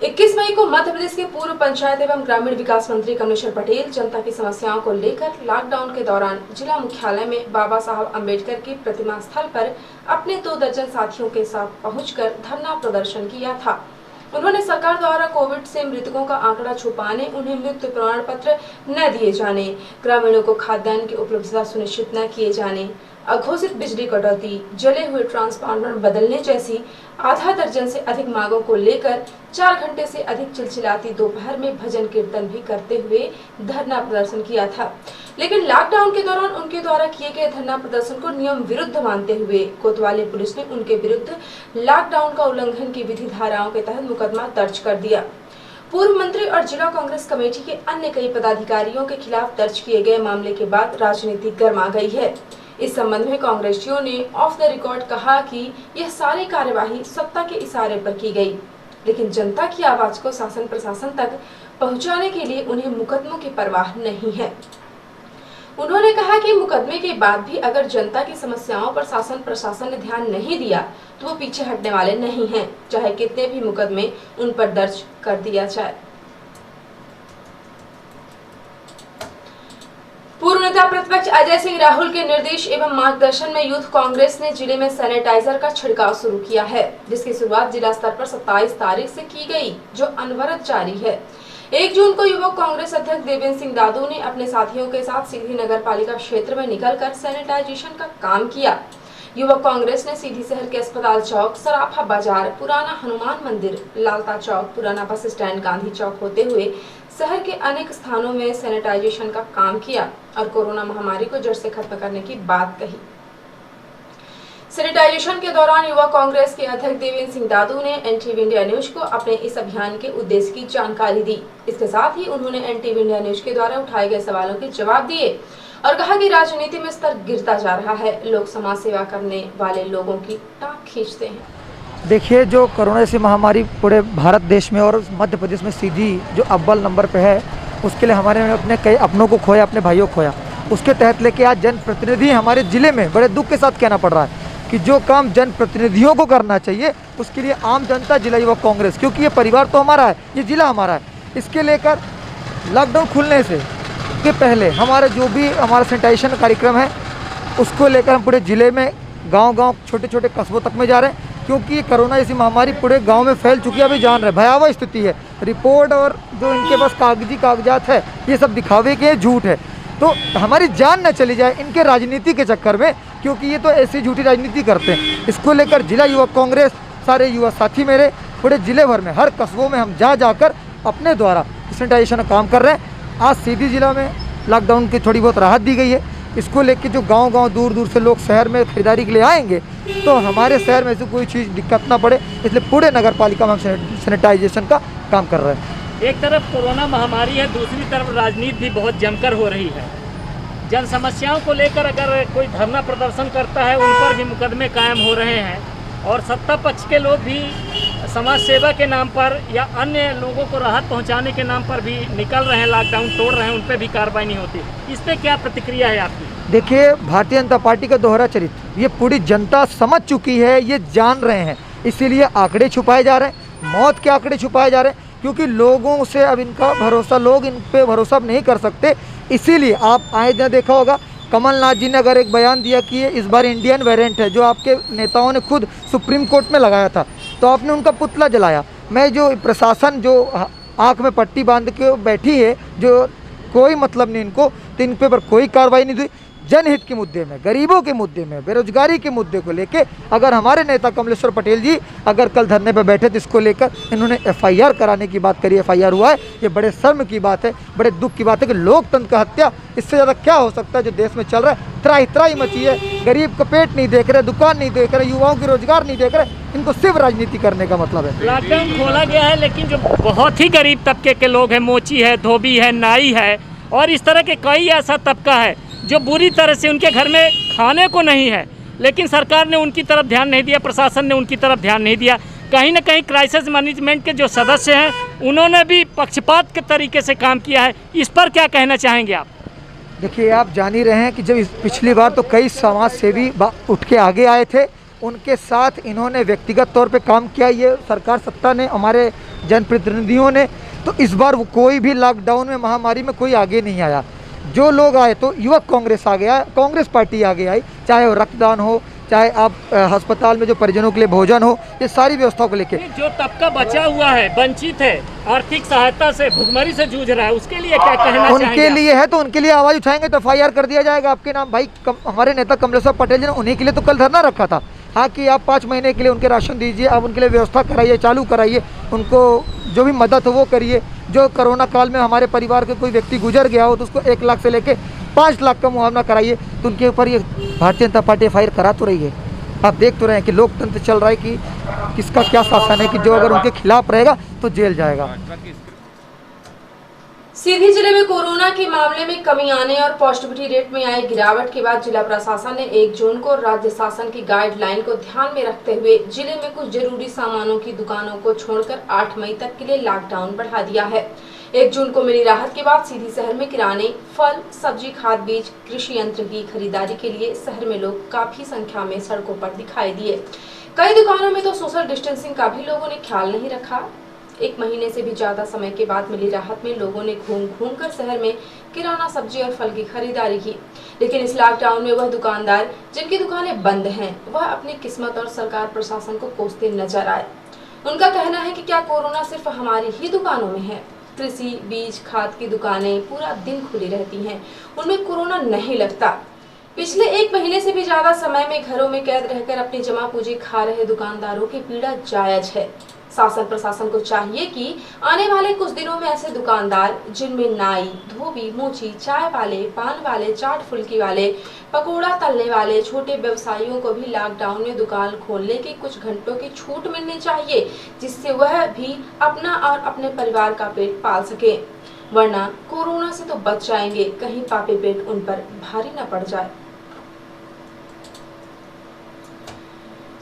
21 मई को मध्य प्रदेश के पूर्व पंचायत एवं ग्रामीण विकास मंत्री कमलेश्वर पटेल जनता की समस्याओं को लेकर लॉकडाउन के दौरान जिला मुख्यालय में बाबा साहब अम्बेडकर की प्रतिमा स्थल पर अपने 2 दर्जन साथियों के साथ पहुंचकर धरना प्रदर्शन किया था। उन्होंने सरकार द्वारा कोविड से मृतकों का आंकड़ा छुपाने, उन्हें मृत्यु प्रमाण पत्र न दिए जाने, ग्रामीणों को खाद्यान्न की उपलब्धता सुनिश्चित न किए जाने, अघोषित बिजली कटौती, जले हुए ट्रांसफार्मर बदलने जैसी आधा दर्जन से अधिक मांगों को लेकर 4 घंटे से अधिक चिलचिलाती दोपहर में भजन कीर्तन भी करते हुए धरना प्रदर्शन किया था। लेकिन लॉकडाउन के दौरान उनके द्वारा किए गए धरना प्रदर्शन को नियम विरुद्ध मानते हुए कोतवाली पुलिस ने उनके विरुद्ध लॉकडाउन का उल्लंघन की विधि धाराओं के तहत मुकदमा दर्ज कर दिया। पूर्व मंत्री और जिला कांग्रेस कमेटी के अन्य कई पदाधिकारियों के खिलाफ दर्ज किए गए मामले के बाद राजनीति गर्मा गई है। इस संबंध में कांग्रेसियों ने ऑफ द रिकॉर्ड कहा कि यह सारी कार्यवाही सत्ता के इशारे पर की गई, लेकिन जनता की आवाज को शासन प्रशासन तक पहुंचाने के लिए उन्हें मुकदमों की परवाह नहीं है। उन्होंने कहा कि मुकदमे के बाद भी अगर जनता की समस्याओं पर शासन प्रशासन ने ध्यान नहीं दिया तो वो पीछे हटने वाले नहीं हैं, चाहे कितने भी मुकदमे उन पर दर्ज कर दिया जाए। पूर्व नेता प्रतिपक्ष अजय सिंह राहुल के निर्देश एवं मार्गदर्शन में यूथ कांग्रेस ने जिले में सैनिटाइजर का छिड़काव शुरू किया है, जिसकी शुरुआत जिला स्तर पर 27 तारीख से की गई, जो अनवरत जारी है। 1 जून को युवक कांग्रेस अध्यक्ष देवेंद्र सिंह दादू ने अपने साथियों के साथ सीधी नगर पालिका क्षेत्र में निकलकर सैनिटाइजेशन का काम किया। युवक कांग्रेस ने सीधी शहर के अस्पताल चौक, सराफा बाजार, पुराना हनुमान मंदिर, लालता चौक, पुराना बस स्टैंड, गांधी चौक होते हुए शहर के अनेक स्थानों में सैनिटाइजेशन का काम किया और कोरोना महामारी को जड़ से खत्म करने की बात कही। सैनिटाइजेशन के दौरान युवा कांग्रेस के अध्यक्ष देवेंद्र सिंह दादू ने एनटीवी इंडिया न्यूज को अपने इस अभियान के उद्देश्य की जानकारी दी। इसके साथ ही उन्होंने एनटीवी इंडिया न्यूज के द्वारा उठाए गए सवालों के जवाब दिए और कहा कि राजनीति में स्तर गिरता जा रहा है, लोग समाज सेवा करने वाले लोगों की टांग खींचते हैं। देखिए, जो कोरोना जैसी महामारी पूरे भारत देश में और मध्य प्रदेश में सीधी जो अव्वल नंबर पे है, उसके लिए हमारे अपने कई अपनों को खोया, अपने भाइयों को खोया। उसके तहत लेके आज जनप्रतिनिधि हमारे ज़िले में बड़े दुख के साथ कहना पड़ रहा है कि जो काम जनप्रतिनिधियों को करना चाहिए उसके लिए आम जनता जिला युवक कांग्रेस, क्योंकि ये परिवार तो हमारा है, ये ज़िला हमारा है, इसके लेकर लॉकडाउन खुलने से के पहले हमारा जो भी हमारा सैनिटाइजेशन कार्यक्रम है उसको लेकर हम पूरे ज़िले में गाँव-गाँव, छोटे-छोटे कस्बों तक में जा रहे हैं, क्योंकि ये कोरोना जैसी महामारी पूरे गांव में फैल चुकी है। अभी जान रहे भयावह स्थिति है। रिपोर्ट और जो इनके पास कागजात है ये सब दिखावे के झूठ है, तो हमारी जान न चली जाए इनके राजनीति के चक्कर में, क्योंकि ये तो ऐसी झूठी राजनीति करते हैं। इसको लेकर जिला युवा कांग्रेस, सारे युवा साथी मेरे पूरे ज़िले भर में हर कस्बों में हम जाकर अपने द्वारा सैनिटाइजेशन का काम कर रहे हैं। आज सीधी जिला में लॉकडाउन की थोड़ी बहुत राहत दी गई है। इसको लेकर जो गांव-गांव, दूर-दूर से लोग शहर में खरीदारी के लिए आएंगे तो हमारे शहर में से कोई चीज़ दिक्कत ना पड़े, इसलिए पूरे नगर पालिका में हम सैनिटाइजेशन का काम कर रहे हैं। एक तरफ कोरोना महामारी है, दूसरी तरफ राजनीति भी बहुत जमकर हो रही है। जन समस्याओं को लेकर अगर कोई धरना प्रदर्शन करता है उन पर भी मुकदमे कायम हो रहे हैं और सत्ता पक्ष के लोग भी समाज सेवा के नाम पर या अन्य लोगों को राहत पहुंचाने के नाम पर भी निकल रहे हैं, लॉकडाउन तोड़ रहे हैं, उन पर भी कार्रवाई नहीं होती। इस पर क्या प्रतिक्रिया है आपकी? देखिए, भारतीय जनता पार्टी का दोहरा चरित्र ये पूरी जनता समझ चुकी है, ये जान रहे हैं, इसीलिए आंकड़े छुपाए जा रहे हैं, मौत के आंकड़े छुपाए जा रहे हैं, क्योंकि लोगों से अब इनका भरोसा, लोग इन पे भरोसा नहीं कर सकते। इसीलिए आप आए दिन देखा होगा कमलनाथ जी ने अगर एक बयान दिया कि ये इस बार इंडियन वेरिएंट है, जो आपके नेताओं ने खुद सुप्रीम कोर्ट में लगाया था, तो आपने उनका पुतला जलाया। मैं जो प्रशासन जो आँख में पट्टी बांध के बैठी है, जो कोई मतलब नहीं इनको, तो इन पे कोई कार्रवाई नहीं हुई। जनहित के मुद्दे में, गरीबों के मुद्दे में, बेरोजगारी के मुद्दे को लेके अगर हमारे नेता कमलेश्वर पटेल जी अगर कल धरने पर बैठे तो इसको लेकर इन्होंने एफआईआर कराने की बात करी, एफआईआर हुआ है। ये बड़े शर्म की बात है, बड़े दुख की बात है कि लोकतंत्र का हत्या, इससे ज़्यादा क्या हो सकता है जो देश में चल रहा है। त्राही मची है, गरीब का पेट नहीं देख रहे, दुकान नहीं देख रहे, युवाओं के रोजगार नहीं देख रहे, इनको सिर्फ राजनीति करने का मतलब है। लॉकडाउन खोला गया है, लेकिन जो बहुत ही गरीब तबके के लोग हैं, मोची है, धोबी है, नाई है और इस तरह के कई ऐसा तबका है जो बुरी तरह से उनके घर में खाने को नहीं है, लेकिन सरकार ने उनकी तरफ ध्यान नहीं दिया, प्रशासन ने उनकी तरफ ध्यान नहीं दिया। कहीं ना कहीं क्राइसिस मैनेजमेंट के जो सदस्य हैं उन्होंने भी पक्षपात के तरीके से काम किया है। इस पर क्या कहना चाहेंगे आप? देखिए, आप जान ही रहे हैं कि जब पिछली बार तो कई समाज सेवी उठ के आगे आए थे, उनके साथ इन्होंने व्यक्तिगत तौर पे काम किया। ये सरकार सत्ता ने हमारे जनप्रतिनिधियों ने, तो इस बार वो कोई भी लॉकडाउन में महामारी में कोई आगे नहीं आया। जो लोग आए तो युवक कांग्रेस आ गया, कांग्रेस पार्टी आगे आई, चाहे वो रक्तदान हो, चाहे आप अस्पताल में जो परिजनों के लिए भोजन हो, ये सारी व्यवस्थाओं को लेके। जो तबका बचा हुआ है, वंचित है, आर्थिक सहायता से, भुखमरी से जूझ रहा है, उसके लिए क्या कहना चाहेंगे? उनके लिए है तो उनके लिए आवाज उठाएंगे तो FIR कर दिया जाएगा आपके नाम। भाई हमारे नेता कमलेश्वर पटेल जी ने उन्हीं के लिए तो कल धरना रखा था। हाँ कि आप 5 महीने के लिए उनके राशन दीजिए, आप उनके लिए व्यवस्था कराइए, चालू कराइए, उनको जो भी मदद हो वो करिए। जो कोरोना काल में हमारे परिवार के कोई व्यक्ति गुजर गया हो तो उसको 1 लाख से लेके 5 लाख का मुआवजा कराइए। तो उनके ऊपर ये भारतीय जनता पार्टी FIR करा तो रही है। आप देख तो रहे हैं कि लोकतंत्र चल रहा है कि किसका क्या शासन है, कि जो अगर उनके खिलाफ रहेगा तो जेल जाएगा। सीधी जिले में कोरोना के मामले में कमी आने और पॉजिटिविटी रेट में आई गिरावट के बाद जिला प्रशासन ने 1 जून को राज्य शासन की गाइडलाइन को ध्यान में रखते हुए जिले में कुछ जरूरी सामानों की दुकानों को छोड़कर 8 मई तक के लिए लॉकडाउन बढ़ा दिया है। 1 जून को मिली राहत के बाद सीधी शहर में किराने, फल, सब्जी, खाद, बीज, कृषि यंत्र की खरीदारी के लिए शहर में लोग काफी संख्या में सड़कों पर दिखाई दिए। कई दुकानों में तो सोशल डिस्टेंसिंग का भी लोगों ने ख्याल नहीं रखा। 1 महीने से भी ज्यादा समय के बाद मिली राहत में लोगों ने घूम कर शहर में किराना, सब्जी और फल की खरीदारी की। लेकिन इस लॉकडाउन में वह दुकानदार जिनकी दुकानें बंद हैं, वह अपनी किस्मत और सरकार प्रशासन को कोसते नजर आए। उनका कहना है कि क्या कोरोना सिर्फ हमारी ही दुकानों में है? कृषि, बीज, खाद की दुकानें पूरा दिन खुली रहती हैं, उनमें कोरोना नहीं लगता। पिछले 1 महीने से भी ज्यादा समय में घरों में कैद रहकर अपनी जमा पूंजी खा रहे दुकानदारों की पीड़ा जायज है। शासन प्रशासन को चाहिए कि आने वाले कुछ दिनों में ऐसे दुकानदार जिनमें नाई, धोबी, मोची, चाय वाले, पान वाले, चाट फुल्की वाले, पकोड़ा तलने वाले छोटे व्यवसायियों को भी लॉकडाउन में दुकान खोलने की कुछ घंटों की छूट मिलनी चाहिए, जिससे वह भी अपना और अपने परिवार का पेट पाल सके। वरना कोरोना से तो बच जाएंगे, कहीं पापी पेट उन पर भारी न पड़ जाए।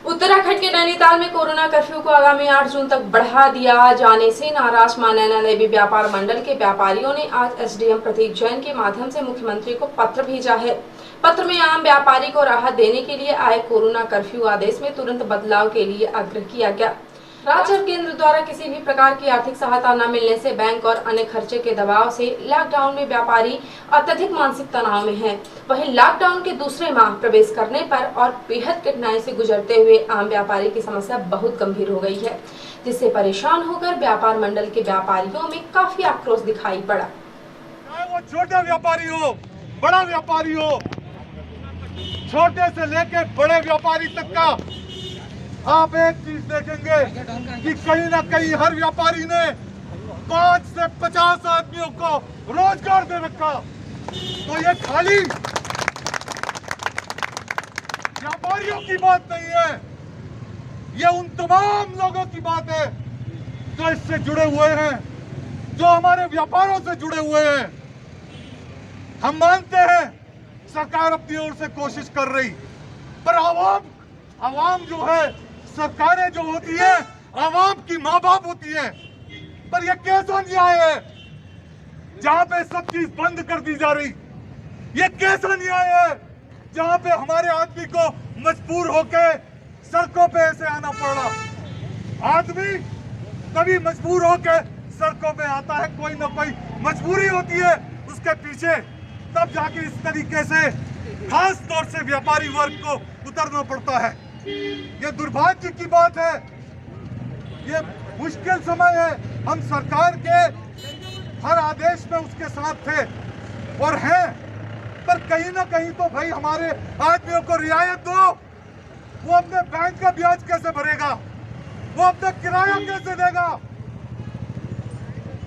उत्तराखंड के नैनीताल में कोरोना कर्फ्यू को आगामी 8 जून तक बढ़ा दिया जाने से नाराज मां नैना देवी व्यापार मंडल के व्यापारियों ने आज SDM प्रतीक जैन के माध्यम से मुख्यमंत्री को पत्र भेजा है। पत्र में आम व्यापारी को राहत देने के लिए आए कोरोना कर्फ्यू आदेश में तुरंत बदलाव के लिए आग्रह किया गया। राज्य और केंद्र द्वारा किसी भी प्रकार की आर्थिक सहायता न मिलने से बैंक और अन्य खर्चे के दबाव से लॉकडाउन में व्यापारी अत्यधिक मानसिक तनाव में हैं। वहीं लॉकडाउन के दूसरे माह प्रवेश करने पर और बेहद कठिनाई से गुजरते हुए आम व्यापारी की समस्या बहुत गंभीर हो गई है, जिससे परेशान होकर व्यापार मंडल के व्यापारियों में काफी आक्रोश दिखाई पड़ा। चाहे वो छोटे व्यापारी हो, बड़ा व्यापारी हो, छोटे से लेकर बड़े व्यापारी तक का आप एक चीज देखेंगे कि कहीं ना कहीं हर व्यापारी ने 5 से 50 आदमियों को रोजगार दे रखा। तो ये खाली व्यापारियों की बात नहीं है, ये उन तमाम लोगों की बात है जो इससे जुड़े हुए हैं, जो हमारे व्यापारों से जुड़े हुए हैं। हम मानते हैं सरकार अपनी ओर से कोशिश कर रही, पर आवाम जो है, सरकारें जो होती है आवाम की माँ बाप होती है। पर यह कैसा न्याय है जहां पे सब चीज बंद कर दी जा रही? ये कैसा न्याय है जहां पे हमारे आदमी को मजबूर होके सड़कों पे ऐसे आना पड़ रहा? आदमी कभी मजबूर होके सड़कों पे आता है, कोई ना कोई मजबूरी होती है उसके पीछे, तब जाके इस तरीके से खास तौर से व्यापारी वर्ग को उतरना पड़ता है। ये दुर्भाग्य की बात है, ये मुश्किल समय है। हम सरकार के हर आदेश में उसके साथ थे और हैं, पर कहीं ना कहीं तो भाई हमारे आदमियों को रियायत दो। वो अपने बैंक का ब्याज कैसे भरेगा? वो अपना किराया कैसे देगा?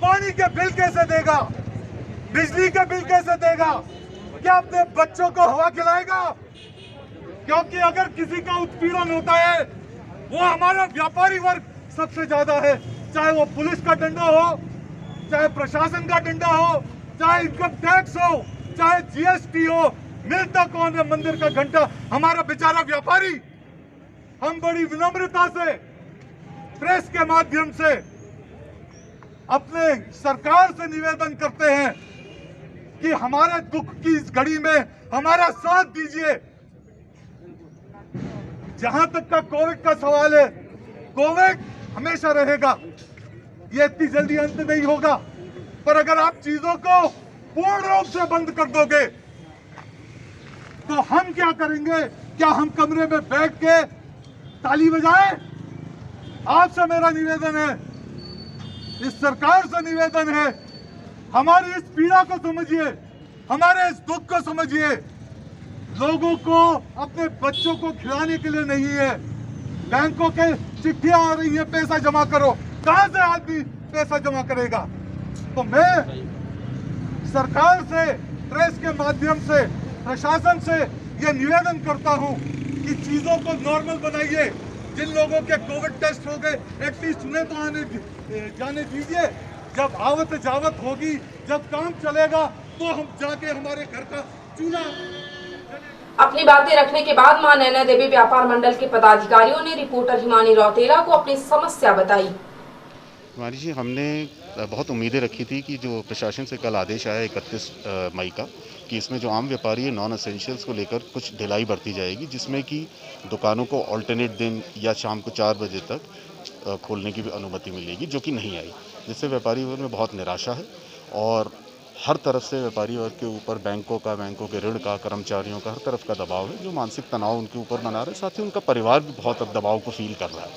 पानी के बिल कैसे देगा? बिजली के बिल कैसे देगा? क्या अपने बच्चों को हवा खिलाएगा? क्योंकि अगर किसी का उत्पीड़न होता है वो हमारा व्यापारी वर्ग सबसे ज्यादा है, चाहे वो पुलिस का डंडा हो, चाहे प्रशासन का डंडा हो, चाहे इनकम टैक्स हो, चाहे GST हो, मिलता कौन है मंदिर का घंटा? हमारा बेचारा व्यापारी। हम बड़ी विनम्रता से प्रेस के माध्यम से अपने सरकार से निवेदन करते हैं कि हमारे दुख की इस घड़ी में हमारा साथ दीजिए। जहां तक का कोविड का सवाल है, कोविड हमेशा रहेगा, ये इतनी जल्दी अंत नहीं होगा, पर अगर आप चीजों को पूर्ण रूप से बंद कर दोगे तो हम क्या करेंगे? क्या हम कमरे में बैठ के ताली बजाएं? आपसे मेरा निवेदन है, इस सरकार से निवेदन है, हमारी इस पीड़ा को समझिए, हमारे इस दुख को समझिए। लोगों को अपने बच्चों को खिलाने के लिए नहीं है, बैंकों के चिट्ठियां आ रही है, पैसा जमा करो। कहां से आदमी पैसा जमा करेगा? तो मैं सरकार से, प्रेस के माध्यम से, प्रशासन से ये निवेदन करता हूं कि चीजों को नॉर्मल बनाइए। जिन लोगों के कोविड टेस्ट हो गए एटलीस्ट उन्हें तो जाने दीजिए। जब आवत जावत होगी, जब काम चलेगा तो हम जाके हमारे घर का चूल्हा। अपनी बातें रखने के बाद मां नैना देवी व्यापार मंडल के पदाधिकारियों ने रिपोर्टर हिमानी रौतेला को अपनी समस्या बताई। हिमानी जी, हमने बहुत उम्मीदें रखी थी कि जो प्रशासन से कल आदेश आया 31 मई का, कि इसमें जो आम व्यापारी है नॉन एसेंशियल्स को लेकर कुछ ढिलाई बरती जाएगी, जिसमें कि दुकानों को ऑल्टरनेट दिन या शाम को 4 बजे तक खोलने की भी अनुमति मिलेगी, जो कि नहीं आई, जिससे व्यापारी वर्ग में बहुत निराशा है। और हर तरफ से व्यापारी वर्ग के ऊपर बैंकों के ऋण का, कर्मचारियों का, हर तरफ का दबाव है, जो मानसिक तनाव उनके ऊपर बना रहे। साथ ही उनका परिवार भी बहुत अब दबाव को फील कर रहा है।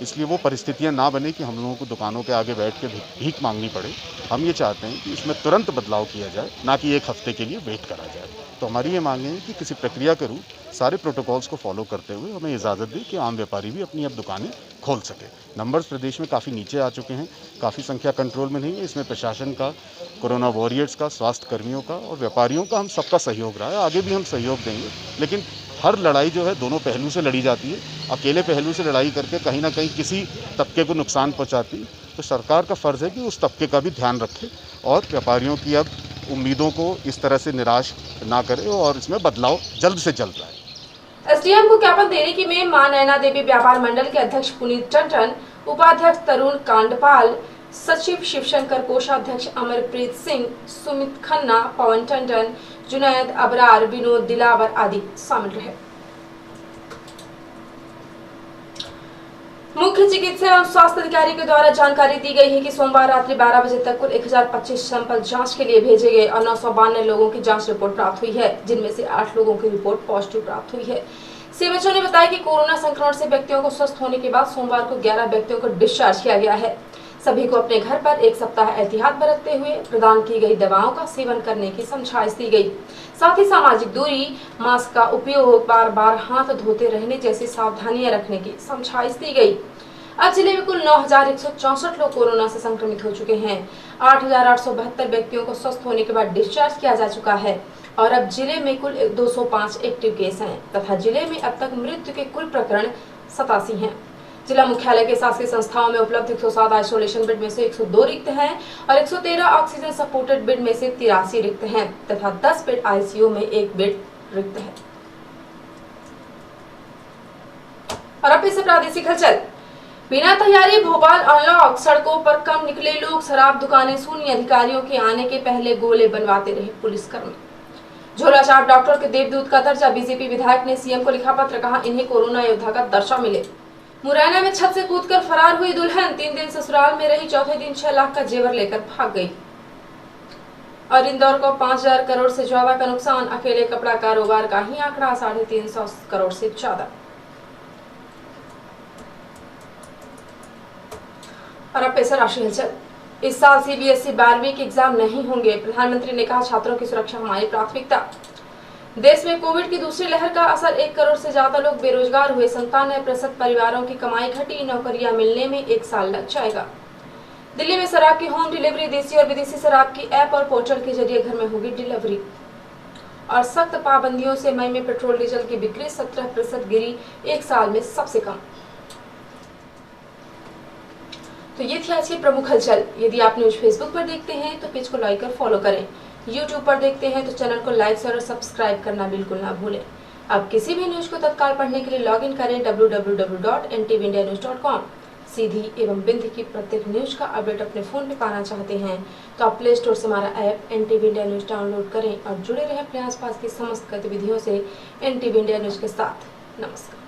इसलिए वो परिस्थितियां ना बने कि हम लोगों को दुकानों के आगे बैठ के भीख मांगनी पड़े। हम ये चाहते हैं कि इसमें तुरंत बदलाव किया जाए, ना कि 1 हफ्ते के लिए वेट करा जाए। तो हमारी ये मांग है कि किसी प्रक्रिया के रूप सारे प्रोटोकॉल्स को फॉलो करते हुए हमें इजाज़त दें कि आम व्यापारी भी अपनी अब दुकानें खोल सके। नंबर्स प्रदेश में काफ़ी नीचे आ चुके हैं, काफ़ी संख्या कंट्रोल में नहीं है। इसमें प्रशासन का, कोरोना वॉरियर्स का, स्वास्थ्य कर्मियों का और व्यापारियों का, हम सबका सहयोग रहा है। आगे भी हम सहयोग देंगे, लेकिन हर लड़ाई जो है दोनों पहलू से लड़ी जाती है। अकेले पहलू से लड़ाई करके कहीं ना कहीं किसी तबके को नुकसान पहुंचाती है। तो सरकार का फ़र्ज़ है कि उस तबके का भी ध्यान रखे और व्यापारियों की अब उम्मीदों को इस तरह से निराश ना करे और इसमें बदलाव जल्द से जल्द आए। एसडीएम को ज्ञापन देने की में मां नैना देवी व्यापार मंडल के अध्यक्ष पुनीत टंडन, उपाध्यक्ष तरुण कांडपाल, सचिव शिवशंकर, कोषाध्यक्ष अमरप्रीत सिंह, सुमित खन्ना, पवन टंडन, जुनैद अबरार, विनोद दिलावर आदि शामिल रहे। मुख्य चिकित्सा एवं स्वास्थ्य अधिकारी के द्वारा जानकारी दी गई है कि सोमवार रात्रि 12 बजे तक कुल 1025 सैंपल जांच के लिए भेजे गए और 992 लोगों की जांच रिपोर्ट प्राप्त हुई है, जिनमें से 8 लोगों की रिपोर्ट पॉजिटिव प्राप्त हुई है। सीएमएचओ ने बताया कि कोरोना संक्रमण से व्यक्तियों को स्वस्थ होने के बाद सोमवार को 11 व्यक्तियों को डिस्चार्ज किया गया है। सभी को अपने घर पर 1 सप्ताह एहतियात बरतते हुए प्रदान की गई दवाओं का सेवन करने की समझाइश दी गई। साथ ही सामाजिक दूरी, मास्क का उपयोग, बार-बार हाथ धोते रहने जैसी सावधानियां रखने की समझाइश दी गई। अब जिले में कुल 9164 लोग कोरोना से संक्रमित हो चुके हैं। 8872 व्यक्तियों को स्वस्थ होने के बाद डिस्चार्ज किया जा चुका है और अब जिले में कुल 205 एक्टिव केस हैं तथा जिले में अब तक मृत्यु के कुल प्रकरण 87 हैं। जिला मुख्यालय के शासकीय संस्थाओं में उपलब्ध 107 आइसोलेशन बेड में से 102 रिक्त हैं और 113 ऑक्सीजन सपोर्टेड बेड में से 83 रिक्त हैं तथा 10 बेड आईसीयू में 1 बेड रिक्त है। और अब इसे प्रादेशिक हलचल। बिना तैयारी भोपाल अनलॉक, सड़कों पर कम निकले लोग, शराब दुकानें सूनी, अधिकारियों के आने के पहले गोले बनवाते रहे पुलिसकर्मी। झोलाछाप डॉक्टर के देवदूत का दर्जा, बीजेपी विधायक ने सीएम को लिखा पत्र, कहा इन्हें कोरोना योद्धा का दर्जा मिले। मुरैना में छत से कूदकर फरार हुई दुल्हन, 3 दिन ससुराल में रही, चौथे दिन 6 लाख का जेवर लेकर भाग गई। और इंदौर को 5000 करोड़ से ज्यादा का नुकसान, अकेले कपड़ा कारोबार का ही आंकड़ा 350 करोड़ से ज्यादा। और अब पैसा राशि हलचल। इस साल सीबीएसई 12वीं के एग्जाम नहीं होंगे, प्रधानमंत्री ने कहा छात्रों की सुरक्षा हमारी प्राथमिकता। देश में कोविड की दूसरी लहर का असर, 1 करोड़ से ज्यादा लोग बेरोजगार हुए, 97% परिवारों की कमाई घटी, नौकरियां मिलने में 1 साल लग जाएगा। दिल्ली में शराब की होम डिलीवरी, देसी और विदेशी शराब की ऐप और पोर्टल के जरिए घर में होगी डिलीवरी। और सख्त पाबंदियों से मई में पेट्रोल डीजल की बिक्री 17% गिरी, 1 साल में सबसे कम। तो ये थी आज की प्रमुख हलचल। यदि आप न्यूज फेसबुक पर देखते हैं तो पेज को लाइक और फॉलो करें, यूट्यूब पर देखते हैं तो चैनल को लाइक शेयर और सब्सक्राइब करना बिल्कुल ना भूलें। अब किसी भी न्यूज को तत्काल पढ़ने के लिए लॉगिन करें www.ntvindianews.com। सीधी एवं बिंद की प्रत्येक न्यूज का अपडेट अपने फोन में पाना चाहते हैं तो आप प्ले स्टोर से हमारा app NTV India news download करें और जुड़े रहें अपने आसपास की समस्त गतिविधियों से NTV इंडिया न्यूज के साथ। नमस्कार।